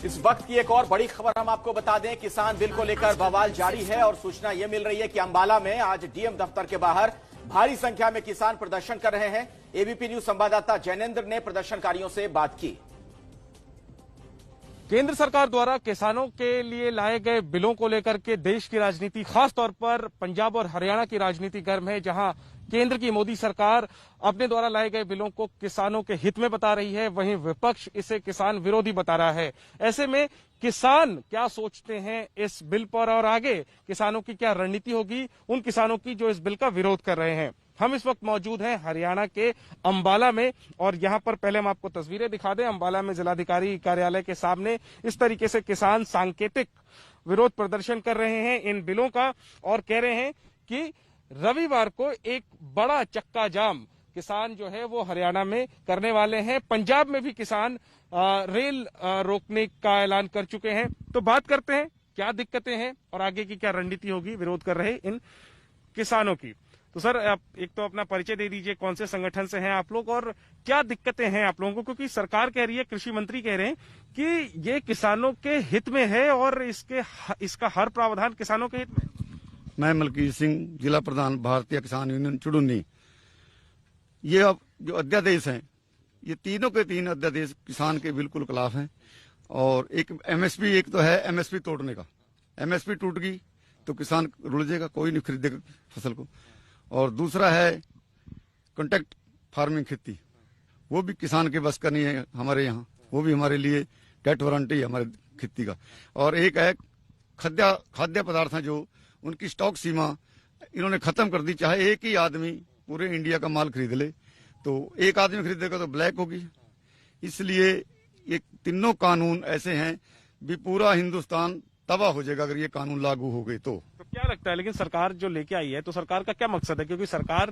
इस वक्त की एक और बड़ी खबर हम आपको बता दें, किसान बिल को लेकर बवाल जारी है और सूचना यह मिल रही है कि अंबाला में आज डीएम दफ्तर के बाहर भारी संख्या में किसान प्रदर्शन कर रहे हैं। एबीपी न्यूज संवाददाता जैनेंद्र ने प्रदर्शनकारियों से बात की। केंद्र सरकार द्वारा किसानों के लिए लाए गए बिलों को लेकर के देश की राजनीति, खास तौर पर पंजाब और हरियाणा की राजनीति गर्म है, जहां केंद्र की मोदी सरकार अपने द्वारा लाए गए बिलों को किसानों के हित में बता रही है, वहीं विपक्ष इसे किसान विरोधी बता रहा है। ऐसे में किसान क्या सोचते हैं इस बिल पर और आगे किसानों की क्या रणनीति होगी उन किसानों की जो इस बिल का विरोध कर रहे हैं। हम इस वक्त मौजूद हैं हरियाणा के अंबाला में और यहां पर पहले हम आपको तस्वीरें दिखा दें। अंबाला में जिलाधिकारी कार्यालय के सामने इस तरीके से किसान सांकेतिक विरोध प्रदर्शन कर रहे हैं इन बिलों का और कह रहे हैं कि रविवार को एक बड़ा चक्का जाम किसान जो है वो हरियाणा में करने वाले हैं। पंजाब में भी किसान रेल रोकने का ऐलान कर चुके हैं। तो बात करते हैं क्या दिक्कतें हैं और आगे की क्या रणनीति होगी विरोध कर रहे इन किसानों की। तो सर, आप एक तो अपना परिचय दे दीजिए, कौन से संगठन से हैं आप लोग और क्या दिक्कतें हैं आप लोगों को, क्योंकि सरकार कह रही है, कृषि मंत्री कह रहे हैं कि ये किसानों के हित में है और इसका हर प्रावधान किसानों के हित में। मैं मलकीत सिंह, जिला प्रधान भारतीय किसान यूनियन चुड़ुन्नी। ये अब जो अध्यादेश हैं, ये तीनों के तीन अध्यादेश किसान के बिल्कुल खिलाफ हैं। और एक एमएसपी, एक तो है एमएसपी तोड़ने का। एमएसपी टूट गई तो किसान रुल जाएगा, कोई नहीं खरीदेगा फसल को। और दूसरा है कॉन्ट्रैक्ट फार्मिंग खेती, वो भी किसान के बस का नहीं है हमारे यहाँ, वो भी हमारे लिए डेट वारंटी है हमारे खेती का। और एक है खाद्य पदार्थ हैं जो उनकी स्टॉक सीमा इन्होंने खत्म कर दी। चाहे एक ही आदमी पूरे इंडिया का माल खरीद ले तो एक आदमी खरीदेगा तो ब्लैक होगी। इसलिए ये तीनों कानून ऐसे हैं भी पूरा हिंदुस्तान तबाह हो जाएगा अगर ये कानून लागू हो गए तो क्या लगता है, लेकिन सरकार जो लेके आई है तो सरकार का क्या मकसद है? क्योंकि सरकार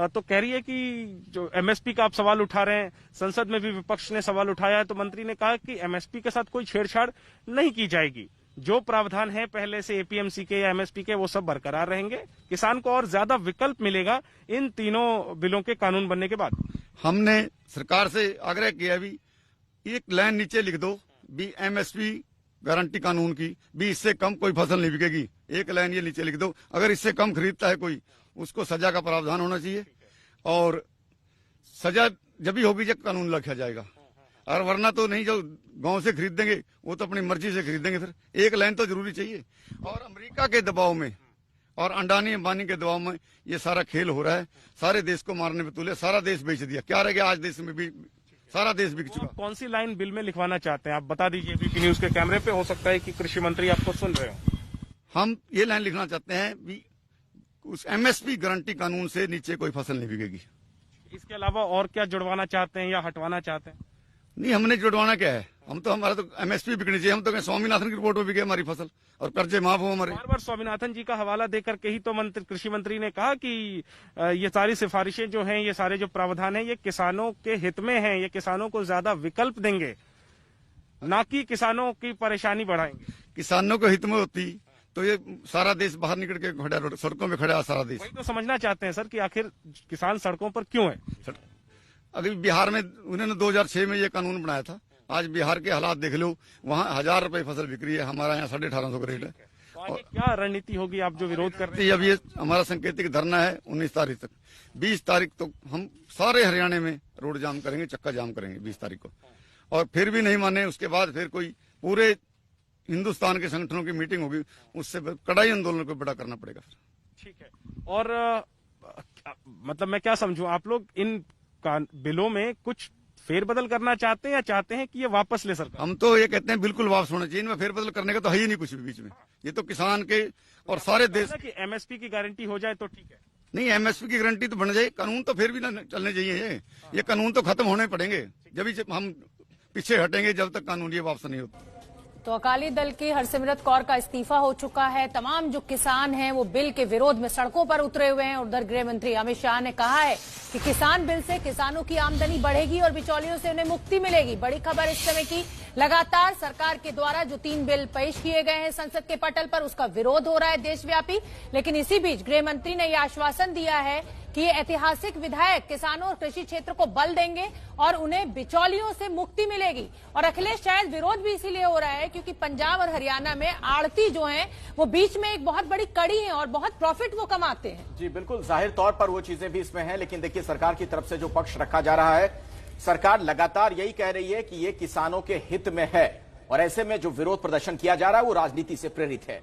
तो कह रही है कि जो एमएसपी का आप सवाल उठा रहे हैं, संसद में भी विपक्ष ने सवाल उठाया है, तो मंत्री ने कहा कि एमएसपी के साथ कोई छेड़छाड़ नहीं की जाएगी। जो प्रावधान है पहले से एपीएमसी के या एमएसपी के वो सब बरकरार रहेंगे। किसान को और ज्यादा विकल्प मिलेगा इन तीनों बिलों के कानून बनने के बाद। हमने सरकार से आग्रह किया भी एक लाइन नीचे लिख दो भी एमएसपी गारंटी कानून की भी, इससे कम कोई फसल नहीं बिकेगी। एक लाइन ये नीचे लिख दो, अगर इससे कम खरीदता है कोई उसको सजा का प्रावधान होना चाहिए और सजा जब भी होगी जब कानून लिखा जाएगा। और वरना तो नहीं, जो गांव से खरीदेंगे वो तो अपनी मर्जी से खरीदेंगे। फिर एक लाइन तो जरूरी चाहिए। और अमेरिका के दबाव में और अंडानी अंबानी के दबाव में ये सारा खेल हो रहा है। सारे देश को मारने पे तुले, सारा देश बेच दिया। क्या रह गया आज देश में भी, सारा देश बिक चुका। कौन सी लाइन बिल में लिखवाना चाहते हैं आप बता दीजिए। एबीपी न्यूज के कैमरे पे हो सकता है कि कृषि मंत्री आपको सुन रहे हो। हम ये लाइन लिखना चाहते हैं भी उस एमएसपी गारंटी कानून से नीचे कोई फसल नहीं बिकेगी। इसके अलावा और क्या जुड़वाना चाहते हैं या हटवाना चाहते हैं? नहीं, हमने जुड़वाना क्या है, हम तो हमारा तो एमएसपी बिकनी चाहिए। हम तो स्वामीनाथन की रिपोर्ट में बिके हमारी फसल और कर्जे माफ हो हमारे। बार बार स्वामीनाथन जी का हवाला देकर के ही तो कृषि मंत्री ने कहा कि ये सारी सिफारिशें जो हैं, ये सारे जो प्रावधान हैं, ये किसानों के हित में हैं, ये किसानों को ज्यादा विकल्प देंगे, ना कि किसानों की परेशानी बढ़ाएंगे। किसानों के हित में होती तो ये सारा देश बाहर निकल के खड़ा, सड़कों में खड़ा है सारा देश। वही तो समझना चाहते हैं सर कि आखिर किसान सड़कों पर क्यों है। अभी बिहार में उन्होंने 2006 में ये कानून बनाया था। आज बिहार के हालात देख लो, वहाँ 1000 रुपए फसल बिक्री है, हमारा यहाँ 1850 का रेट है। तो आगे क्या रणनीति होगी आप जो विरोध करते हैं? अब ये हमारा सांकेतिक धरना है 19 तारीख तक। 20 तारीख तो हम सारे हरियाणा में रोड जाम करेंगे, चक्का जाम करेंगे 20 तारीख को। और फिर भी नहीं माने, उसके बाद फिर कोई पूरे हिंदुस्तान के संगठनों की मीटिंग होगी, उससे कड़ाई आंदोलन को बड़ा करना पड़ेगा। ठीक है। और मतलब मैं क्या समझूं, आप लोग इन बिलों में कुछ फेरबदल करना चाहते हैं या चाहते हैं कि ये वापस ले सरकार? हम तो ये कहते हैं बिल्कुल वापस होना चाहिए। इनमें फेरबदल करने का तो है ही नहीं कुछ भी बीच में। ये तो किसान के और सारे देश की एमएसपी की गारंटी हो जाए तो ठीक है। नहीं, एमएसपी की गारंटी तो बन जाए, कानून तो फिर भी ना चलने चाहिए। ये कानून तो खत्म होने पड़ेंगे, जब हम पीछे हटेंगे जब तक कानून ये वापस नहीं होता। तो अकाली दल की हरसिमरत कौर का इस्तीफा हो चुका है। तमाम जो किसान हैं वो बिल के विरोध में सड़कों पर उतरे हुए हैं। उधर गृह मंत्री अमित शाह ने कहा है कि किसान बिल से किसानों की आमदनी बढ़ेगी और बिचौलियों से उन्हें मुक्ति मिलेगी। बड़ी खबर इस समय की लगातार सरकार के द्वारा जो 3 बिल पेश किए गए हैं संसद के पटल पर, उसका विरोध हो रहा है देशव्यापी। लेकिन इसी बीच गृह मंत्री ने यह आश्वासन दिया है कि ये ऐतिहासिक विधेयक किसानों और कृषि क्षेत्र को बल देंगे और उन्हें बिचौलियों से मुक्ति मिलेगी। और अखिलेश, शायद विरोध भी इसीलिए हो रहा है क्योंकि पंजाब और हरियाणा में आड़ती जो हैं वो बीच में एक बहुत बड़ी कड़ी है और बहुत प्रॉफिट वो कमाते हैं। जी बिल्कुल, जाहिर तौर पर वो चीजें भी इसमें हैं, लेकिन देखिए सरकार की तरफ से जो पक्ष रखा जा रहा है, सरकार लगातार यही कह रही है कि ये किसानों के हित में है और ऐसे में जो विरोध प्रदर्शन किया जा रहा है वो राजनीति से प्रेरित है।